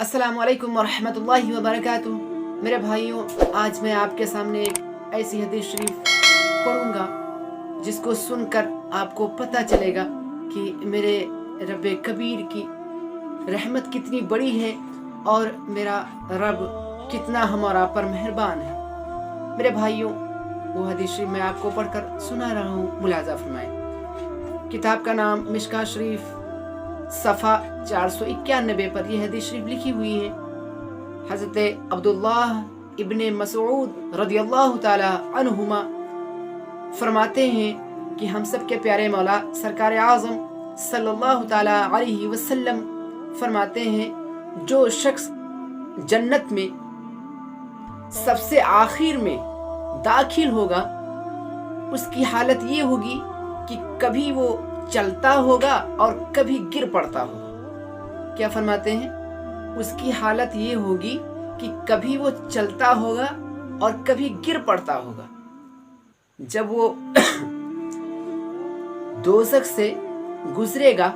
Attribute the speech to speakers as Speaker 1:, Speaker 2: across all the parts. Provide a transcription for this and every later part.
Speaker 1: अस्सलाम वालेकुम वरहमतुल्लाहि वबरकातुह। मेरे भाइयों, आज मैं आपके सामने एक ऐसी हदीस शरीफ पढ़ूंगा जिसको सुनकर आपको पता चलेगा कि मेरे रब कबीर की रहमत कितनी बड़ी है और मेरा रब कितना हमारा पर मेहरबान है। मेरे भाइयों, वो हदीस शरीफ मैं आपको पढ़कर सुना रहा हूँ, मुलाजा फरमाएं। किताब का नाम मिशकात शरीफ, सफ़ा 491 पर यह हदीस शरीफ लिखी हुई है। हज़रत अब्दुल्लाह इब्ने मसऊद रदियल्लाहु ताला अन्हुमा फरमाते हैं कि हम सब के प्यारे मौला सरकार आज़म सल्लल्लाहु ताला अलैहि वसल्लम फरमाते हैं, जो शख्स जन्नत में सबसे आखिर में दाखिल होगा उसकी हालत ये होगी कि कभी वो चलता होगा और कभी गिर पड़ता होगा। क्या फरमाते हैं? उसकी हालत ये होगी कि कभी वो चलता होगा और कभी गिर पड़ता होगा। जब वो दोज़ख से गुजरेगा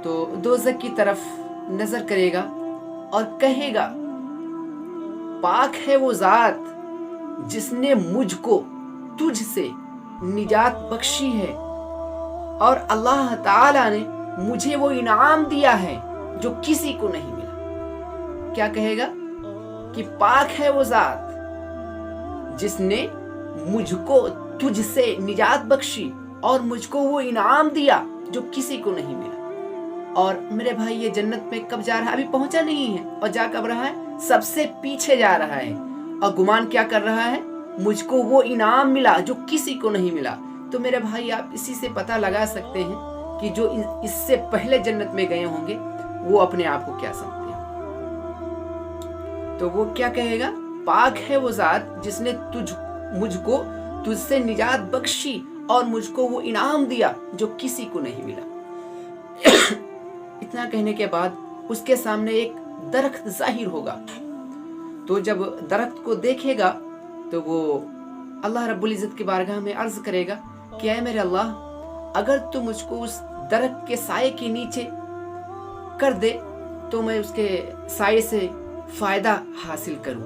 Speaker 1: तो दोज़ख की तरफ नजर करेगा और कहेगा, पाक है वो ज़ात जिसने मुझको तुझसे निजात बख्शी है और अल्लाह ताला ने मुझे वो इनाम दिया है जो किसी को नहीं मिला। क्या कहेगा? कि पाक है वो ज़ात जिसने मुझको तुझसे निजात बख्शी और मुझको वो इनाम दिया जो किसी को नहीं मिला। और मेरे भाई, ये जन्नत में कब जा रहा है? अभी पहुंचा नहीं है और जा कब रहा है? सबसे पीछे जा रहा है और गुमान क्या कर रहा है? मुझको वो इनाम मिला जो किसी को नहीं मिला। तो मेरे भाई, आप इसी से पता लगा सकते हैं कि जो इससे पहले जन्नत में गए होंगे वो अपने आप को क्या समझते हैं। तो वो क्या कहेगा? पाक है वो ज़ात जिसने मुझको तुझसे निजात बख्शी और मुझको वो इनाम दिया जो किसी को नहीं मिला। इतना कहने के बाद उसके सामने एक दरख्त जाहिर होगा। तो जब दरख्त को देखेगा तो वो अल्लाह रब्बुल इज़्ज़त की बारगाह में अर्ज करेगा कि ऐ मेरे अल्लाह, अगर तू मुझको उस दरख्त के साये के नीचे कर दे तो मैं उसके साये से फायदा हासिल करूं।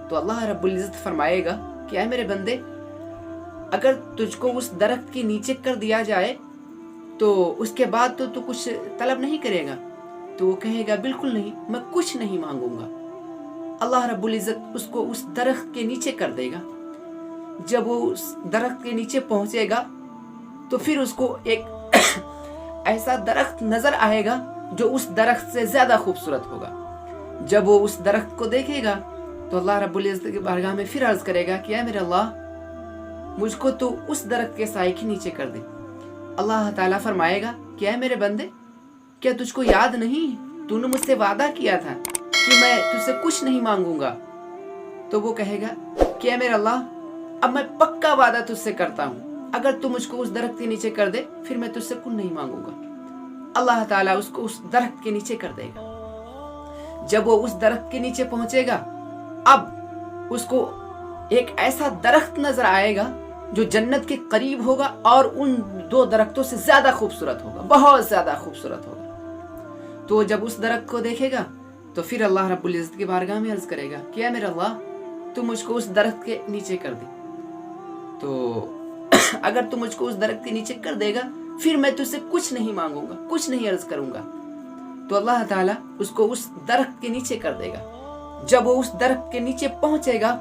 Speaker 1: तो अल्लाह रब्बुल इज़्ज़त फरमाएगा कि ऐ मेरे बंदे, अगर तुझको उस दरख्त के नीचे कर दिया जाए तो उसके बाद तो तू कुछ तलब नहीं करेगा? तो वो कहेगा, बिल्कुल नहीं, मैं कुछ नहीं मांगूंगा। अल्लाह रब्बुल इज़्ज़त उसको उस दरख्त के नीचे कर देगा। जब वो उस दरख्त के नीचे पहुंचेगा तो फिर उसको एक ऐसा दरख्त नजर आएगा जो उस दरख्त से ज्यादा खूबसूरत होगा। जब वो उस दरख्त को देखेगा तो अल्लाह रब्बुल इज़्ज़त की बारगाह में फिर अर्ज करेगा कि ऐ मेरे अल्लाह, मुझको तो उस दरख्त के साये के नीचे कर दे। अल्लाह ताला फरमाएगा कि ऐ मेरे बंदे, क्या तुझको याद नहीं, तूने मुझसे वादा किया था कि मैं तुझसे कुछ नहीं मांगूंगा? तो वो कहेगा कि ऐ मेरे अल्लाह, अब मैं पक्का वादा तुझसे करता हूँ, अगर तू मुझको उस दरख्त के नीचे कर दे फिर मैं तुझसे कुछ नहीं मांगूंगा। अल्लाह ताला उसको उस दरख्त के नीचे कर देगा। जब वो उस दरख्त के नीचे पहुंचेगा, अब उसको एक ऐसा दरख्त नजर आएगा जो जन्नत के करीब होगा और उन दो दरख्तों से ज्यादा खूबसूरत होगा, बहुत ज्यादा खूबसूरत होगा। तो जब उस दरख्त को देखेगा तो फिर अल्लाह रब्बुल इज़्ज़त की बारगाह में अर्ज करेगा कि ऐ मेरे अल्लाह, तू मुझको उस दरख्त के नीचे कर दे। तो अगर तू मुझको उस दरख्त के नीचे कर देगा फिर मैं तुझसे कुछ नहीं मांगूंगा, कुछ नहीं अर्ज करूंगा। तो अल्लाह ताला उसको उस दरख्त के नीचे कर देगा। जब वो उस दरख्त के नीचे पहुंचेगा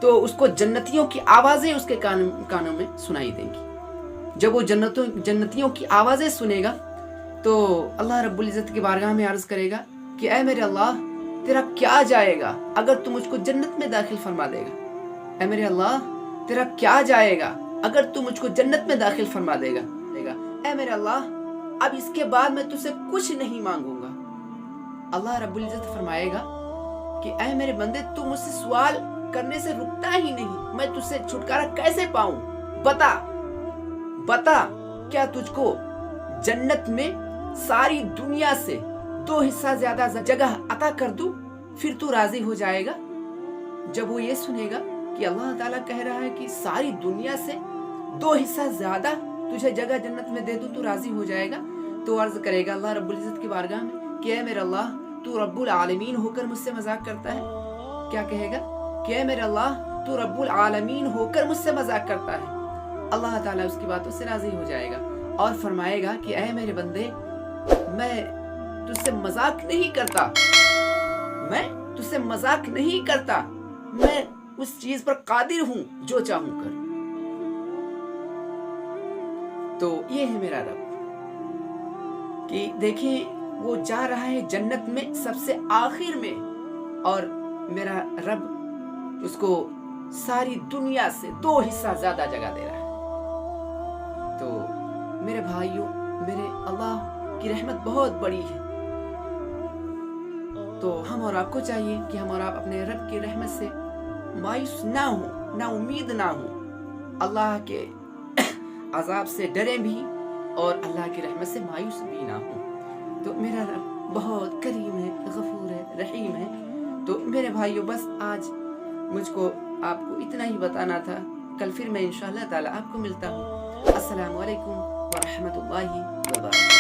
Speaker 1: तो उसको जन्नतियों की आवाजें उसके कानों में सुनाई देंगी। जब वो जन्नतियों की आवाजें सुनेगा तो अल्लाह रब्बुल इज़्ज़त की बारगाह में अर्ज करेगा कि ऐ मेरे अल्लाह, तेरा क्या जाएगा अगर तू मुझको जन्नत में दाखिल फरमा देगा? ऐ मेरे अल्लाह, तेरा क्या जाएगा अगर तू मुझको जन्नत में दाखिल फरमा देगा? ऐ मेरे अल्लाह, अब इसके बाद मैं तुझसे कुछ नहीं मांगूंगा। अल्लाह रब्बुल इज़्ज़त फरमाएगा कि ऐ मेरे बंदे, तू मुझसे सवाल करने से रुकता ही नहीं, मैं तुझसे छुटकारा कैसे पाऊं? बता, क्या तुझको जन्नत में सारी दुनिया से 2 हिस्सा ज्यादा जगह अता कर दूं, फिर तू राजी हो जाएगा? जब वो ये सुनेगा कि अल्लाह ताला कह रहा है कि सारी दुनिया से 2 हिस्सा ज्यादा तुझे जगह जन्नत में दे दूं, तू राजी हो जाएगा? तो अर्ज करेगा अल्लाह रब्बुल इज़्ज़त की बारगाह में कि ऐ मेरे अल्लाह, تو رب العالمین ہو کر مجھ سے مذاق کرتا ہے؟ کیا کہے گا کہ اے میرے اللہ تو رب العالمین ہو کر مجھ سے مذاق کرتا ہے. اللہ تعالیٰ اس کی باتوں سے راضی ہو جائے گا اور فرمائے گا کہ اے میرے بندے میں تجھ سے مذاق نہیں کرتا، میں تجھ سے مذاق نہیں کرتا، میں اس چیز پر قادر ہوں جو چاہوں کر. تو یہ ہے میرا رب کہ دیکھیں وہ جا رہا ہے جنت میں سب سے آخر میں، اور میرا رب اس کو ساری دنیا سے 2 حصہ زیادہ جگہ دے رہا ہے. تو میرے بھائیوں، میرے اللہ کی رحمت بہت بڑی ہے. تو ہم اور آپ کو چاہیے کہ ہم اور آپ اپنے رب کی رحمت سے مایوس نہ ہوں، نا امید نہ ہوں، اللہ کے عذاب سے ڈریں بھی اور اللہ کی رحمت سے مایوس بھی نہ ہوں. تو میرا رب بہت کریم ہے، غفور ہے، رحیم ہے. تو میرے بھائیوں بس آج مجھ کو آپ کو اتنا ہی بتانا تھا. کل پھر میں انشاءاللہ تعالی آپ کو ملتا ہوں. السلام علیکم ورحمۃ اللہ وبرکاتہ.